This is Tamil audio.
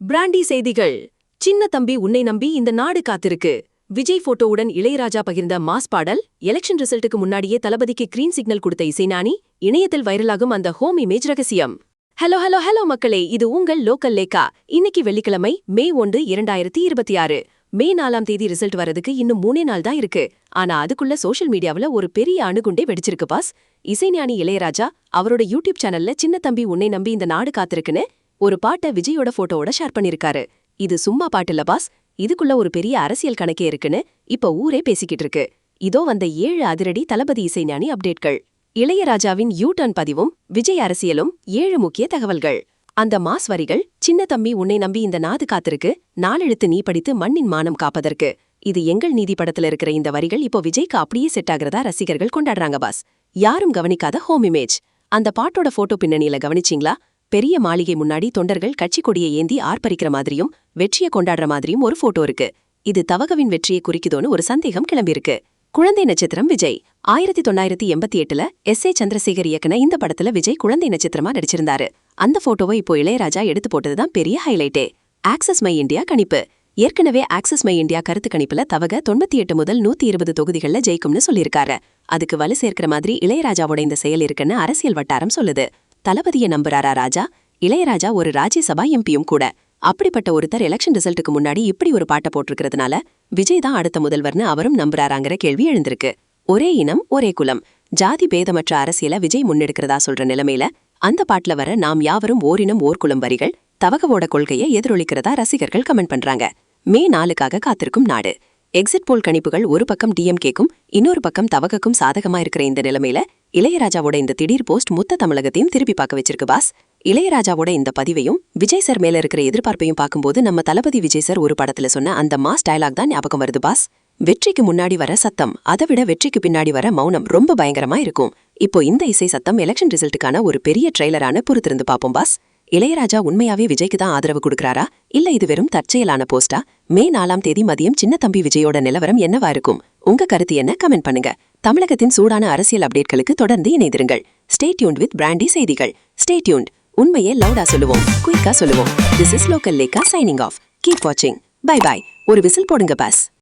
பிராண்டி செய்திகள். சின்ன தம்பி உன்னை நம்பி இந்த நாடு காத்திருக்கு. விஜய் போட்டோவுடன் இளையராஜா பகிர்ந்த மாஸ் பாடல். எலெக்ஷன் ரிசல்ட்டுக்கு முன்னாடியே தளபதிக்கு கிரீன் சிக்னல் கொடுத்த இசைஞானி. இணையத்தில் வைரலாகும் அந்த ஹோம் இமேஜ் ரகசியம். ஹலோ ஹலோ ஹலோ மக்களே, இது உங்கள் லோக்கல் லேக்கா. இன்னைக்கு வெள்ளிக்கிழமை மே 1, 2026. மே 4ஆம் தேதி ரிசல்ட் வரதுக்கு இன்னும் 3 நாள் தான் இருக்கு. ஆனா அதுக்குள்ள சோஷியல் மீடியாவுல ஒரு பெரிய அணுகுண்டே வெடிச்சிருக்கு பாஸ். இசைஞானி இளையராஜா அவரோட யூடியூப் சேனல்ல சின்ன தம்பி உன்னை நம்பி இந்த நாடு காத்திருக்குன்னு ஒரு பாட்டை விஜயோட போட்டோவோட ஷேர் பண்ணிருக்காரு. இது சும்மா பாட்டுல பாஸ், இதுக்குள்ள ஒரு பெரிய அரசியல் கணக்கே இருக்குன்னு இப்ப ஊரே பேசிக்கிட்டு இருக்கு. இதோ வந்த 7 அதிரடி தளபதி இசைஞானி அப்டேட்கள். இளையராஜாவின் யூ-டர்ன் பதிவும் விஜய் அரசியலும் 7 முக்கிய தகவல்கள். அந்த மாஸ் வரிகள். சின்ன தம்பி உன்னை நம்பி இந்த நாடு காத்திருக்கு, நாளெழுத்து நீ படித்து மண்ணின் மானம் காப்பதற்கு. இது எங்கள் நீதி படத்துல இருக்கிற இந்த வரிகள் இப்போ விஜய்க்கு அப்படியே செட் ஆகிறதா ரசிகர்கள் கொண்டாடுறாங்க பாஸ். யாரும் கவனிக்காத ஹோம் இமேஜ். அந்த பாட்டோட போட்டோ பின்னணியில கவனிச்சிங்களா? பெரிய மாளிகை முன்னாடி தொண்டர்கள் கட்சி கொடியை ஏந்தி ஆர்ப்பரிக்கிற மாதிரியும் வெற்றியை கொண்டாடுற மாதிரியும் ஒரு போட்டோ இருக்கு. இது தவகவின் வெற்றியை குறிக்குதோன்னு ஒரு சந்தேகம் கிளம்பியிருக்கு. குழந்தை நட்சத்திரம் விஜய். 1988ல S.A. சந்திரசேகர் இயக்குன இந்த படத்துல விஜய் குழந்தை நட்சத்திரமா நடிச்சிருந்தாரு. அந்த போட்டோவை இப்போ இளையராஜா எடுத்து போட்டதுதான் பெரிய ஹைலைட்டே. ஆக்சஸ் மை இண்டியா கணிப்பு. ஏற்கனவே ஆக்சஸ் மை இண்டியா கருத்து கணிப்புல தவக 98 முதல் 120 தொகுதிகள்ல ஜெயிக்கும்னு சொல்லியிருக்காரு. அதுக்கு வலு சேர்க்கிற மாதிரி இளையராஜாவோட இந்த செயல் இருக்குன்னு அரசியல் வட்டாரம் சொல்லுது. தளபதியை நம்புறாரா ராஜா? இளையராஜா ஒரு ராஜ்யசபா எம்பியும் கூட. அப்படிப்பட்ட ஒருத்தர் எலெக்ஷன் ரிசல்ட்டுக்கு முன்னாடி இப்படி ஒரு பாட்டை போட்டிருக்கிறதுனால விஜய் தான் அடுத்த முதல்வர்னு அவரும் நம்புறாராங்கிற கேள்வி எழுந்திருக்கு. ஒரே இனம் ஒரே குலம், ஜாதி பேதமற்ற அரசியல விஜய் முன்னெடுக்கிறதா சொல்ற நிலைமையில அந்த பாட்டுல வர நாம் யாவரும் ஓரினம் ஓர் குலம் வரிகள் தவகவோட கொள்கையை எதிரொலிக்கிறதா ரசிகர்கள் கமெண்ட் பண்றாங்க. மே 4க்காக காத்திருக்கும் நாடு. எக்ஸிட் போல் கணிப்புகள் ஒரு பக்கம் டிஎம்கேக்கும் இன்னொரு பக்கம் தவகக்கும் சாதகமா இருக்கிற இந்த நிலைமையில இளையராஜாவோட இந்த திடீர் போஸ்ட் மொத்த தமிழகத்தையும் திருப்பி பார்க்க வச்சிருக்கு பாஸ். இளையராஜாவோட இந்த பதிவையும் விஜய் சார் மேல இருக்கிற எதிர்பார்ப்பையும் பார்க்கும்போது நம்ம தளபதி விஜய் சார் ஒரு படத்துல சொன்ன அந்த மாஸ் டயலாக் தான் ஞாபகம் வருது பாஸ். வெற்றிக்கு முன்னாடி வர சத்தம், அதை விட வெற்றிக்கு பின்னாடி வர மௌனம் ரொம்ப பயங்கரமா இருக்கும். இப்போ இந்த இசை சத்தம் எலெக்ஷன் ரிசல்ட்டுக்கான ஒரு பெரிய ட்ரெய்லரான பொறுத்திருந்து பாப்போம் பாஸ். இளையராஜா உண்மையாவே விஜய்க்கு தான் ஆதரவு கொடுக்கறாரா, இல்ல இது வெறும் தற்செயலான போஸ்டா? மே 4ஆம் தேதி மதியம் சின்ன தம்பி விஜயோட நிலவரம் என்னவா இருக்கும்? உங்க கருத்து என்ன? கமெண்ட் பண்ணுங்க. தமிழகத்தின் சூடான அரசியல் அப்டேட்களுக்கு தொடர்ந்து இணைந்திருங்கள். ஸ்டே டியூன்ட் வித் பிராண்டி செய்திகள். Stay tuned. உண்மையே லவுடா சொல்லுவோம், குயிக்கா சொல்லுவோம். This is local Lekha signing off. Keep வாட்சிங். Bye bye. ஒரு விசில் போடுங்க பாஸ்.